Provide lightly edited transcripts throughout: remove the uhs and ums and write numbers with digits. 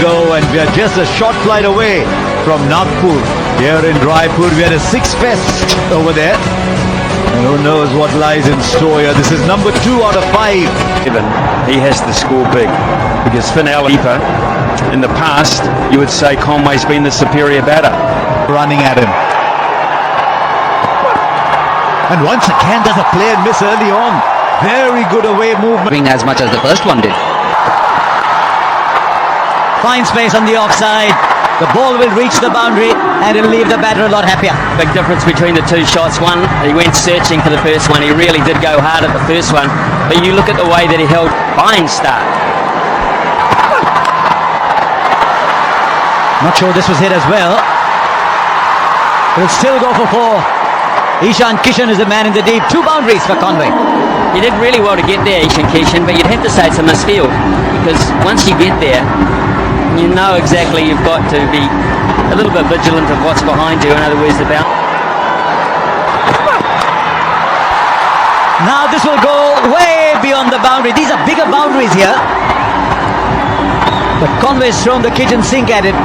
Go, and we are just a short flight away from Nagpur. Here in Raipur, we had a 6-fest over there. And who knows what lies in store here. This is number 2 out of 5. He has to score big because keeper in the past, you would say Conway's been the superior batter. Running at him. And once again, does a play and miss early on. Very good away movement. As much as the first one did. Fine space on the offside. The ball will reach the boundary and it'll leave the batter a lot happier. Big difference between the two shots. One, he went searching for the first one. He really did go hard at the first one. But you look at the way that he held. Fine start. Not sure this was hit as well. He'll still go for 4. Ishan Kishan is the man in the deep. 2 boundaries for Conway. He did really well to get there, Ishan Kishan, but you'd have to say it's a misfield. Because once you get there, you know exactly you've got to be a little bit vigilant of what's behind you. In other words, about. Now this will go way beyond the boundary. These are bigger boundaries here. But Conway's thrown the kitchen sink at it.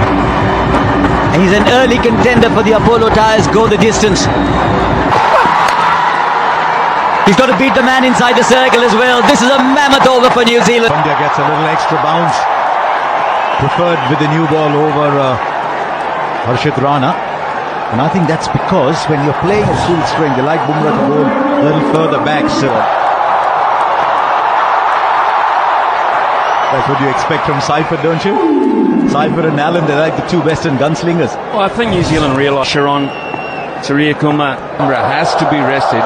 And he's an early contender for the Apollo Tyres go the distance. He's got to beat the man inside the circle as well. This is a mammoth over for New Zealand. India gets a little extra bounce. Preferred with the new ball over Harshit Rana. And I think that's because when you're playing at full strength, they like Bumrah to go a little further back. So that's what you expect from Seifert, don't you? Seifert and Allen, they're like the 2 western gunslingers. Well, I think New Zealand realised Kishan Suryakumar has to be rested.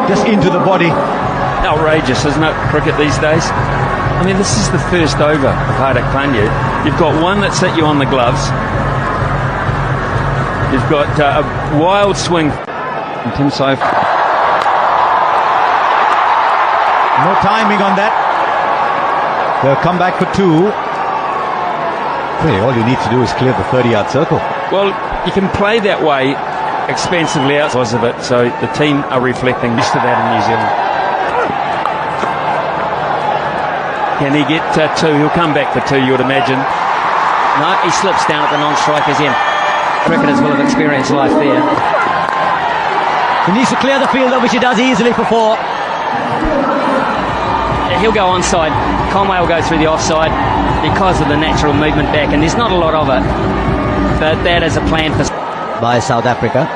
Just into the body. Outrageous, isn't it, cricket these days? I mean, this is the first over of Hardik Pandya. You've got one that's hit you on the gloves. You've got a wild swing from Tim Seifert. No timing on that. They'll come back for 2. Really, all you need to do is clear the 30-yard circle. Well, you can play that way expensively outside of it, so the team are reflecting used to that in New Zealand. Can he get 2? He'll come back for 2, you would imagine. No, he slips down at the non-striker's end. Cricketers will have experienced life there. He needs to clear the field, which he does easily for 4. He'll go onside. Conway will go through the offside because of the natural movement back, and there's not a lot of it. But that is a plan for by South Africa.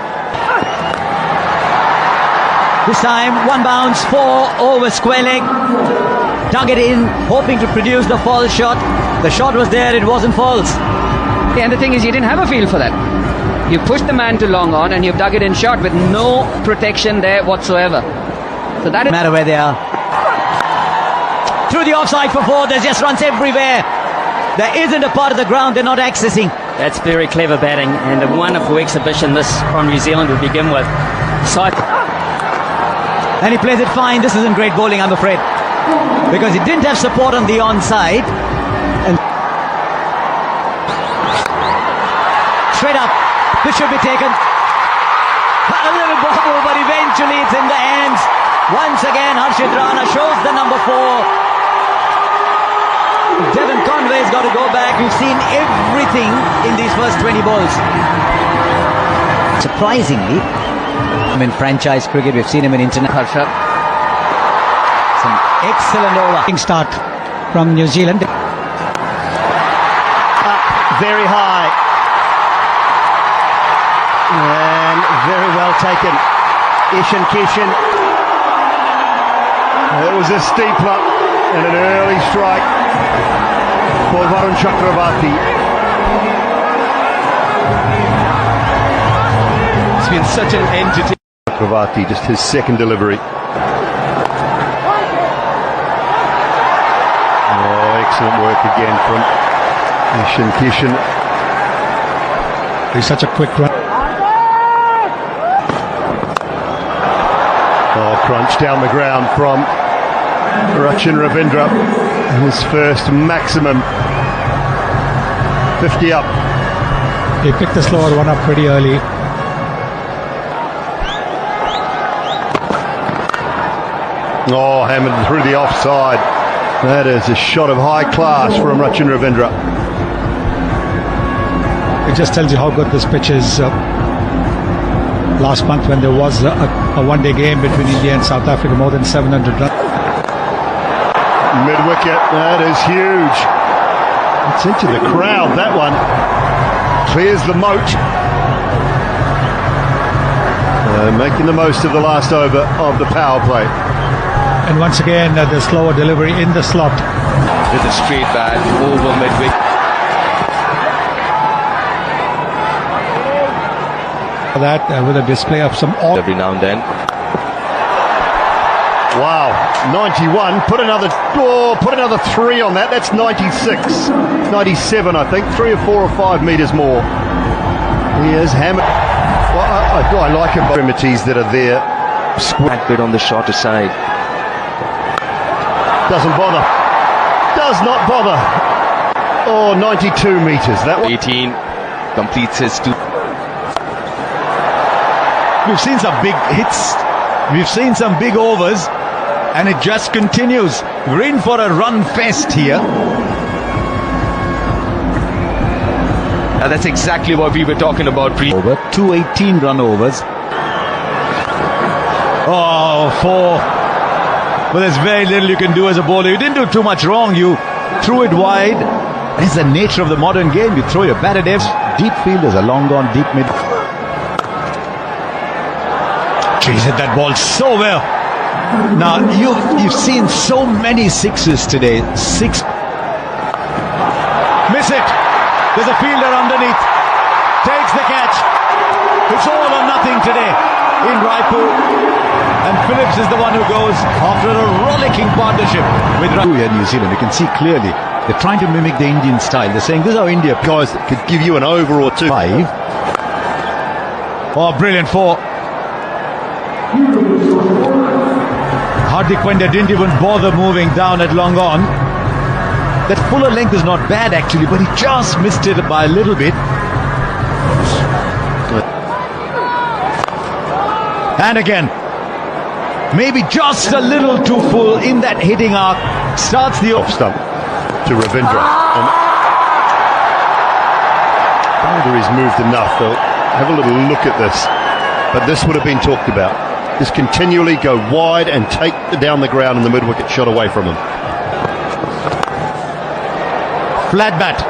This time, 1 bounce, 4 over square leg. Dug it in, hoping to produce the false shot. The shot was there, it wasn't false. And the thing is, you didn't have a feel for that. You pushed the man to long on and you've dug it in short with no protection there whatsoever. So that doesn't matter where they are. Through the offside for 4, there's just runs everywhere. There isn't a part of the ground they're not accessing. That's very clever batting and a wonderful exhibition this from New Zealand to begin with. And he plays it fine. This isn't great bowling, I'm afraid, because he didn't have support on the onside. And straight up, this should be taken. A little bobble, but eventually it's in the hands. Once again, Harshit Rana shows the number 4. Devon Conway's got to go back. We've seen everything in these first 20 balls. Surprisingly, in franchise cricket, we've seen him in international. Some excellent over. Start from New Zealand. Very high. And very well taken. Ishan Kishan. It was a steeper and an early strike for Varun Chakravarti. It's been such an entity. Chakravarti, just his second delivery. Oh, excellent work again from Ishan Kishan. He's such a quick run. Oh, crunch down the ground from Rachin Ravindra. His first maximum 50 up. He picked the slower one up pretty early. Oh, hammered through the offside. That is a shot of high class from Rachin Ravindra. It just tells you how good this pitch is. Last month when there was a one-day game between India and South Africa, more than 700 runs. Mid-wicket, that is huge. It's into the crowd, that one. Clears the moat. Making the most of the last over of the power play. And once again, the slower delivery in the slot. With a straight bat over mid-wicket. That with a display of some Every now and then. Wow, 91. Put another 3 on that. That's 96, 97, I think. 3 or 4 or 5 metres more. He is hammered. Well, I like him. Extremities that are there. That bit on the shorter side. Doesn't bother. Does not bother. Oh, 92 metres. That one. 18 completes his 2. We've seen some big hits. We've seen some big overs. And it just continues. We're in for a run fest here. That's exactly what we were talking about. Over 218 run overs. Oh, 4. But there's very little you can do as a bowler. You didn't do too much wrong. You threw it wide. It's the nature of the modern game. You throw your bat at deep fielders, a long gone deep mid. He's hit that ball so well. Now you've seen so many sixes today. 6. Miss it. There's a fielder underneath. Takes the catch. It's all or nothing today in Raipur. And Phillips is the one who goes after a rollicking partnership with New Zealand. You can see clearly they're trying to mimic the Indian style. They're saying this is how India Guys that could give you an over or 2. 5. Oh, brilliant 4. Hardik Pandya didn't even bother moving down at long on. That fuller length is not bad actually, but he just missed it by a little bit. And again, maybe just a little too full in that hitting arc. Starts the Off stump to Ravindra. And whether he's moved enough, though. Have a little look at this. But this would have been talked about. Just continually go wide and take down the ground and the mid-wicket shot away from him. flat bat.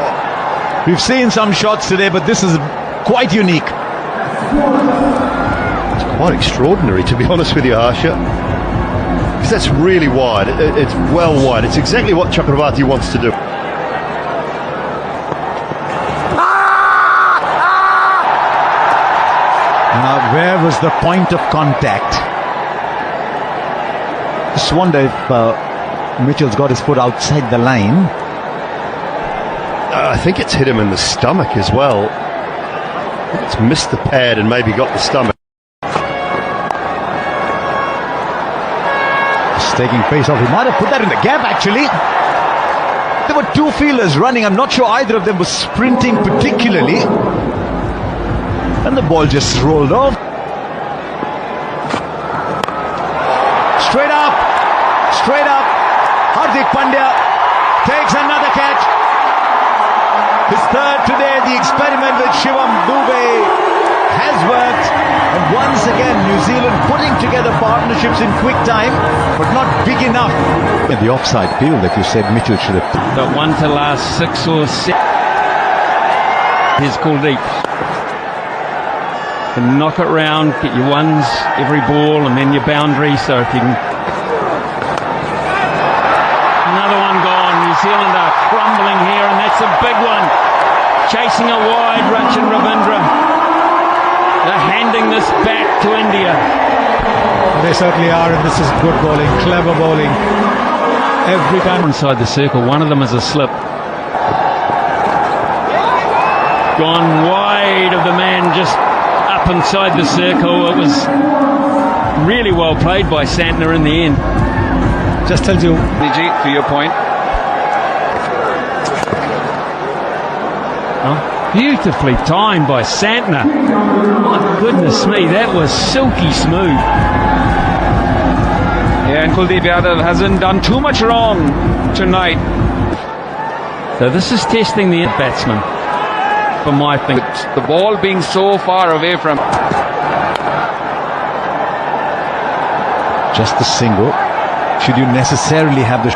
We've seen some shots today, but this is quite unique. It's quite extraordinary, to be honest with you, Harsha. Because that's really wide. It's well wide. It's exactly what Chakravarti wants to do. Now, where was the point of contact? Just wonder if Mitchell's got his foot outside the line. I think it's hit him in the stomach as well. It's missed the pad and maybe got the stomach. Just taking pace off. He might have put that in the gap, actually. There were two fielders running. I'm not sure either of them was sprinting particularly. And the ball just rolled off. Straight up. Straight up. Hardik Pandya takes another catch. His third today. The experiment with Shivam Dubey has worked. And once again, New Zealand putting together partnerships in quick time, but not big enough. In the offside field that you said Mitchell should have. Got one to last 6 or 7. Here's Kuldeep. Can knock it round, get your ones every ball, and then your boundary. So if you can. Another one gone. New Zealand are crumbling here, and that's a big one. Chasing it wide, Rachin Ravindra. They're handing this back to India. They certainly are, and this is good bowling, clever bowling. Every time. Inside the circle, one of them is a slip. Gone wide of the man just up inside the circle. It was really well played by Santner in the end. Just tells you. Vijay, to your point. Oh, beautifully timed by Santner. My goodness me, that was silky smooth. Yeah, and Kuldeep Yadav hasn't done too much wrong tonight. So this is testing the batsman, for my opinion. The ball being so far away from... Just the single. Should you necessarily have the...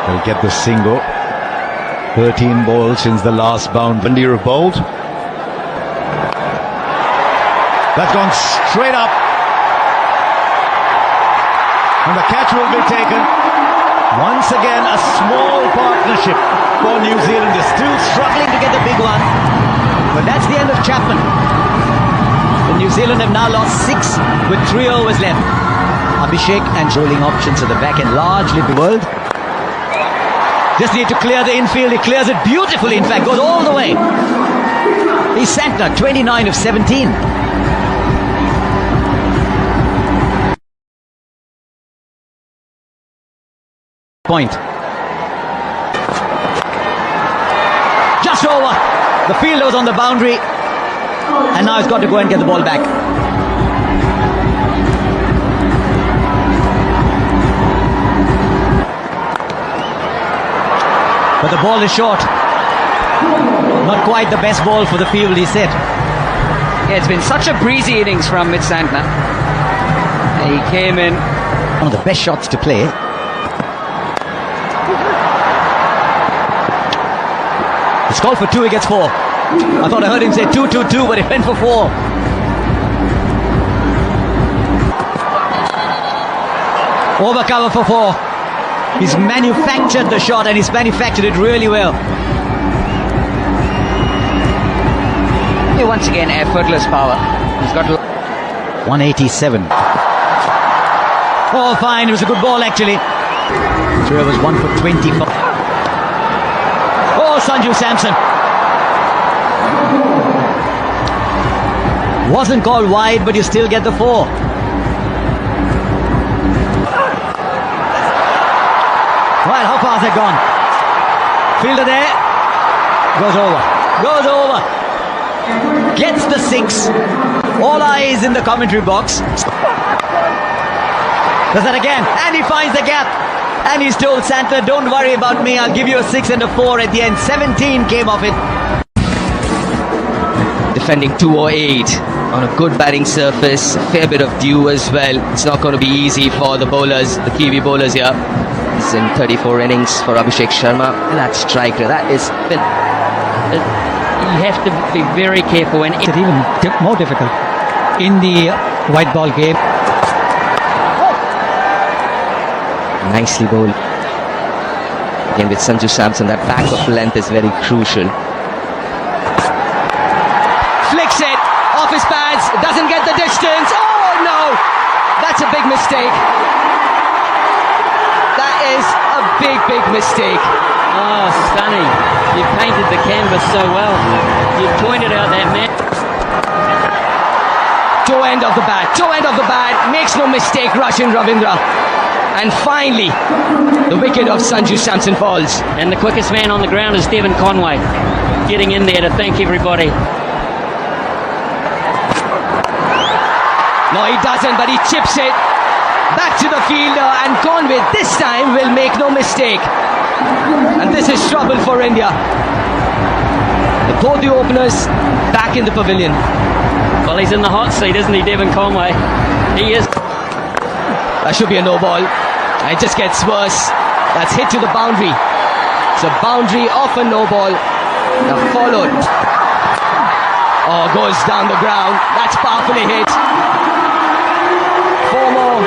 They'll get the single. 13 balls since the last bound. India have bowled. That's gone straight up. And the catch will be taken. Once again, a small partnership for New Zealand. They're still Struggling to get the big one. But that's the end of Chapman. The New Zealand have now lost 6 with 3 overs left. Abhishek and bowling options at the back end largely the world. Just need to clear the infield. He clears it beautifully, in fact, goes all the way. He's Santner, 29 of 17. Point. Just over. The fielder was on the boundary. And now he's got to go and get the ball back. But the ball is short. Not quite the best ball for the field, he said. Yeah, it's been such a breezy innings from Mitch Santner. He came in. One of the best shots to play. It's called for 2, he gets 4. I thought I heard him say 2-2-2, but he went for 4. Over cover for 4. He's manufactured the shot, and he's manufactured it really well. Once again, effortless power. He's got 187. Oh, fine. It was a good ball, actually. 3 overs, 1 for 25. Oh, Sanju Samson. Wasn't called wide, but you still get the 4. Right, how far has it gone? Fielder there. Goes over. Goes over. Gets the 6. All eyes in the commentary box. Does that again. And he finds the gap. And he's told Santner, don't worry about me. I'll give you a 6 and a 4 at the end. 17 came off it. Defending 208 on a good batting surface, a fair bit of dew as well. It's not going to be easy for the bowlers, the Kiwi bowlers here. It's in 34 innings for Abhishek Sharma. That strike, that is... You have to be very careful when... It's even more difficult in the white ball game. Nicely bowled. Again with Sanju Samson, that back of length is very crucial. Flicks it off his pads, doesn't get the distance. Oh no, that's a big mistake. That is a big mistake. Oh, stunning. You painted the canvas so well. You pointed out that man. Toe end of the bat, makes no mistake, Rachin Ravindra. And finally, the wicket of Sanju Samson falls. And the quickest man on the ground is Devon Conway, getting in there to thank everybody. No, he doesn't, but he chips it back to the fielder, and Conway this time will make no mistake. And this is trouble for India. Both the openers back in the pavilion. Well, he's in the hot seat, isn't he, Devon Conway? He is. That should be a no ball. It just gets worse. That's hit to the boundary. It's a boundary off a no ball. Now followed. Oh, goes down the ground. That's powerfully hit. 4 more.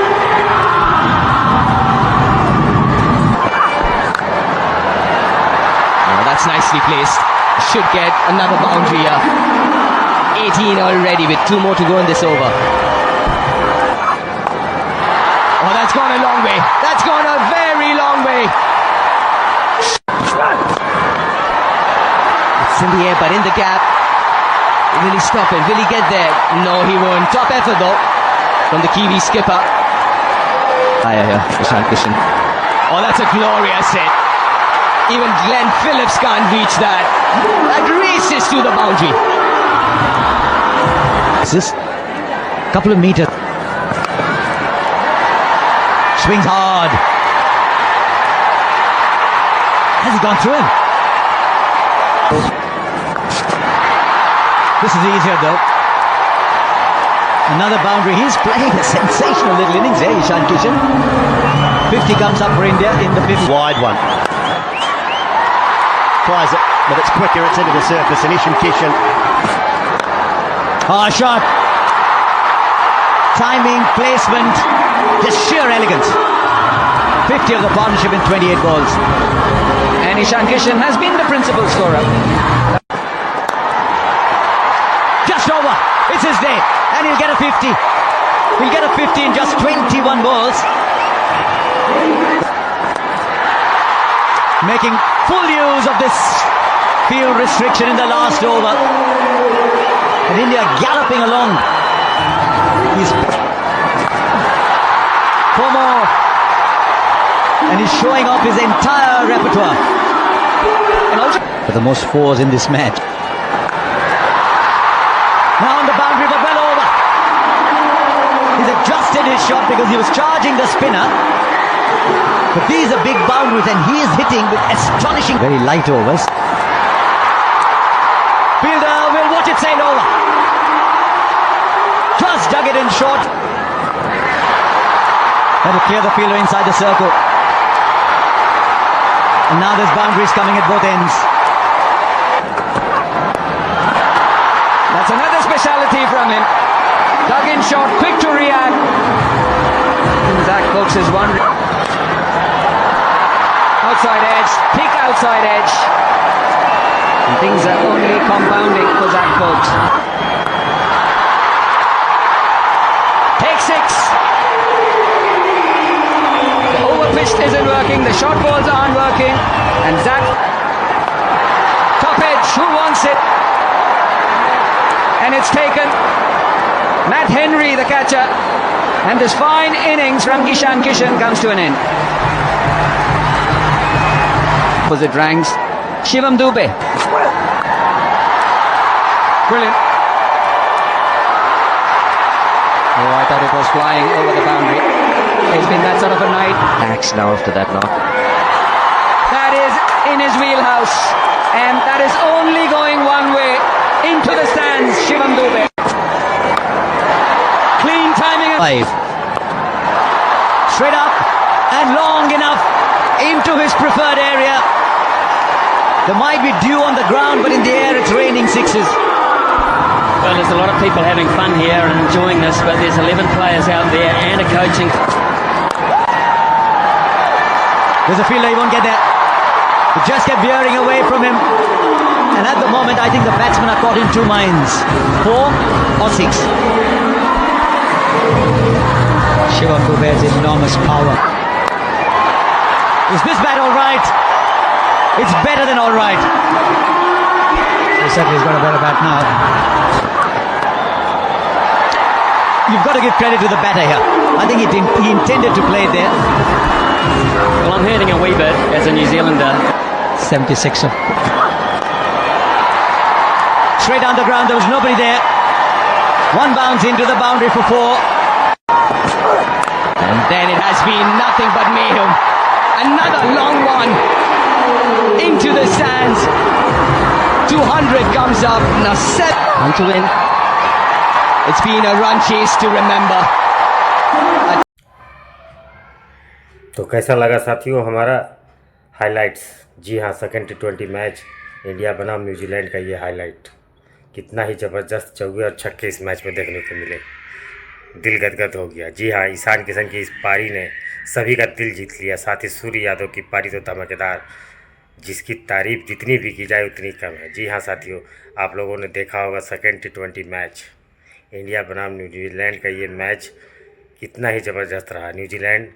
Oh, that's nicely placed. Should get another boundary here. 18 already with 2 more to go in this over. Oh, that's gone a long way. That's gone a very long way. It's in the air, but in the gap. Will he stop it? Will he get there? No, he won't. Top effort, though, from the Kiwi skipper. Ishan Kishan. Oh, that's a glorious hit. Even Glenn Phillips can't reach that. That races to the boundary. This is a couple of meters. swings hard. Has he gone through him? This is easier though. Another boundary. He's playing a sensational little innings here, Ishan Kishan. 50 comes up for India in the fifth. Wide one. Tries it, but it's quicker, it's into the surface, and Ishan Kishan. Shot. Timing, placement, just sheer elegance. 50 of the partnership in 28 balls. And Ishan Kishan has been the principal scorer. Just over. It's his day. And he'll get a 50. He'll get a 50 in just 21 balls. Making full use of this field restriction in the last over. And India galloping along. He's 4 more. And he's showing off his entire repertoire. And also for the most 4s in this match. Now on the boundary, but well over. He's adjusted his shot because he was charging the spinner. But these are big boundaries and he is hitting with astonishing, very light overs. Fielder will watch it sail over. Just dug it in short. That'll clear the fielder inside the circle. And now there's boundaries coming at both ends. That's another speciality from him. Dug in short, quick to react. Zach Folks is one. Outside edge, peak outside edge. And things are only compounding for Zach Folks. Take 6. The overpitched isn't working, the short balls aren't working. And Zach, top edge, who wants it? And it's taken. Matt Henry, the catcher. And this fine innings from Ishan Kishan comes to an end. Opposite ranks, Shivam Dubey. Brilliant. Oh, I thought it was flying over the boundary. It's been that sort of a night. Max now after that knock. That is in his wheelhouse. And that is only going one way. Into the stands, Shivam Dubey. Clean timing. 5. Straight up and long enough into his preferred area. There might be dew on the ground, but in the air it's raining 6s. Well, there's a lot of people having fun here and enjoying this, but there's 11 players out there and a coaching. There's a fielder, he won't get there. It just kept veering away from him. And at the moment, I think the batsmen are caught in 2 minds. 4 or 6. Shivam Dubey has enormous power. Is this bat all right? It's better than all right. He certainly has got a better bat now. You've got to give credit to the batter here. I think he intended to play there. Well, I'm hurting a wee bit as a New Zealander. 76er. Straight down the ground, there was nobody there. 1 bounce into the boundary for 4. And then it has been nothing but mayhem. Another long one into the stands. 200 comes up. Now 7 to win. It's been a run chase to remember. तो कैसा लगा साथियों हमारा highlights? जी हाँ, second T20 match India बनाम New Zealand का ये highlight. कितना ही ज़बरदस्त चौके और छक्के इस मैच में देखने को मिले। दिल गदगद हो गया। जी हाँ, ईशान किशन की इस पारी ने सभी का दिल जीत लिया। साथ ही सूर्य यादव की पारी तो धमाकेदार, जिसकी तारीफ जितनी भी की जाए उतनी कम है। जी हाँ साथियों, आप लोगों ने देखा होगा सेकंड T20 मैच इंडिया बनाम न्यूजीलैंड का ये मैच कितना ही ज़बरदस्त रहा। न्यूजीलैंड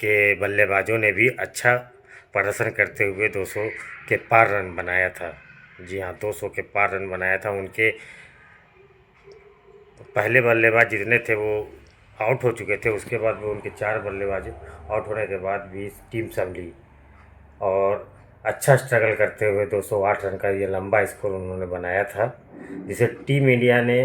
के बल्लेबाजों ने भी अच्छा प्रदर्शन करते हुए 200 के पार रन बनाया था। जी हाँ, 200 के पार रन बनाया था। उनके पहले बल्लेबाज जितने थे वो आउट हो चुके थे, उसके बाद भी उनके 4 बल्लेबाज आउट होने के बाद भी टीम संभली और अच्छा स्ट्रगल करते हुए 208 रन का ये लंबा स्कोर उन्होंने बनाया था, जिसे टीम इंडिया ने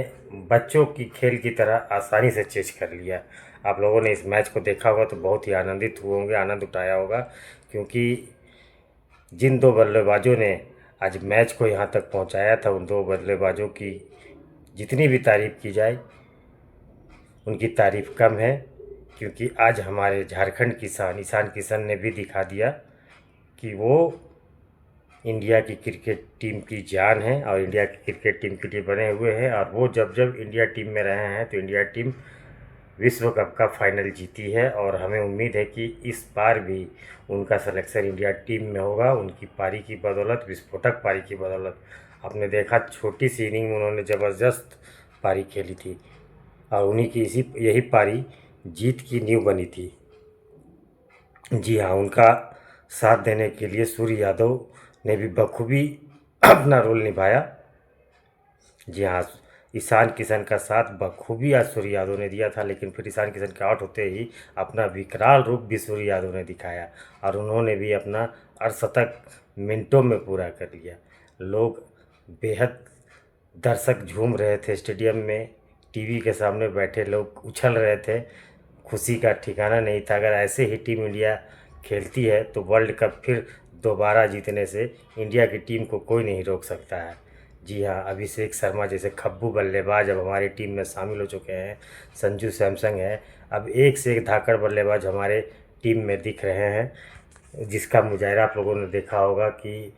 बच्चों की खेल की तरह आसानी से चेज कर लिया। आप लोगों ने इस मैच को देखा होगा तो बहुत ही आनंदित हुए होंगे, आनंद उठाया होगा, क्योंकि जिन दो बल्लेबाजों ने आज मैच को यहाँ तक पहुँचाया था, उन दो बल्लेबाजों की जितनी भी तारीफ़ की जाए उनकी तारीफ़ कम है, क्योंकि आज हमारे झारखंड किसान ईशान किशन ने भी दिखा दिया कि वो इंडिया की क्रिकेट टीम की जान है और इंडिया की क्रिकेट टीम के लिए बने हुए हैं। और वो जब जब इंडिया टीम में रहे हैं तो इंडिया टीम विश्व कप का फाइनल जीती है, और हमें उम्मीद है कि इस बार भी उनका सिलेक्शन इंडिया टीम में होगा, उनकी पारी की बदौलत, विस्फोटक पारी की बदौलत। आपने देखा छोटी सी इनिंग में उन्होंने ज़बरदस्त पारी खेली थी, और उन्हीं की यही पारी जीत की नींव बनी थी। जी हाँ, उनका साथ देने के लिए सूर्य यादव ने भी बखूबी अपना रोल निभाया। जी हाँ, ईशान किशन का साथ बखूबी आज सूर्य यादव ने दिया था, लेकिन फिर ईशान किशन के आउट होते ही अपना विकराल रूप भी सूर्य यादव ने दिखाया, और उन्होंने भी अपना अर्धशतक मिनटों में पूरा कर लिया। लोग बेहद दर्शक झूम रहे थे स्टेडियम में, टीवी के सामने बैठे लोग उछल रहे थे, खुशी का ठिकाना नहीं था। अगर ऐसे ही टीम इंडिया खेलती है तो वर्ल्ड कप फिर दोबारा जीतने से इंडिया की टीम को कोई नहीं रोक सकता है। जी हाँ, अभिषेक शर्मा जैसे खब्बू बल्लेबाज अब हमारी टीम में शामिल हो चुके हैं। संजू सैमसंग है, अब एक से एक धाकड़ बल्लेबाज हमारे टीम में दिख रहे हैं, जिसका मुजाहरा आप लोगों ने देखा होगा कि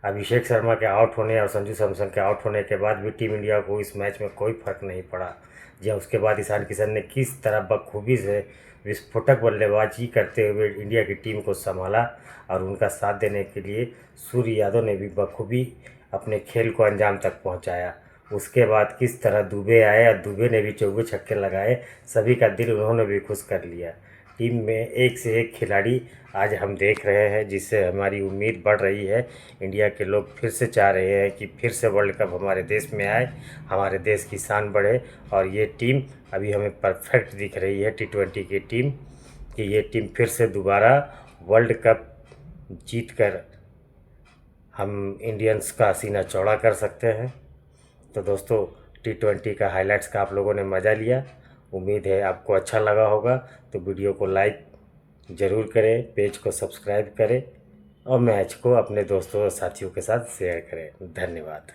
अभिषेक शर्मा के आउट होने और संजू सैमसंग के आउट होने के बाद भी टीम इंडिया को इस मैच में कोई फ़र्क नहीं पड़ा। जी, उसके बाद ईशान किशन ने किस तरह बखूबी से विस्फोटक बल्लेबाजी करते हुए इंडिया की टीम को संभाला, और उनका साथ देने के लिए सूर्य यादव ने भी बखूबी अपने खेल को अंजाम तक पहुंचाया। उसके बाद किस तरह दुबे आए और दुबे ने भी चौके छक्के लगाए, सभी का दिल उन्होंने भी खुश कर लिया। टीम में एक से एक खिलाड़ी आज हम देख रहे हैं, जिससे हमारी उम्मीद बढ़ रही है। इंडिया के लोग फिर से चाह रहे हैं कि फिर से वर्ल्ड कप हमारे देश में आए, हमारे देश की शान बढ़े, और ये टीम अभी हमें परफेक्ट दिख रही है T20 की टीम, कि ये टीम फिर से दोबारा वर्ल्ड कप जीत कर हम इंडियंस का सीना चौड़ा कर सकते हैं। तो दोस्तों, T20 का हाइलाइट्स का आप लोगों ने मज़ा लिया, उम्मीद है आपको अच्छा लगा होगा। तो वीडियो को लाइक ज़रूर करें, पेज को सब्सक्राइब करें, और मैच को अपने दोस्तों और साथियों के साथ शेयर करें। धन्यवाद।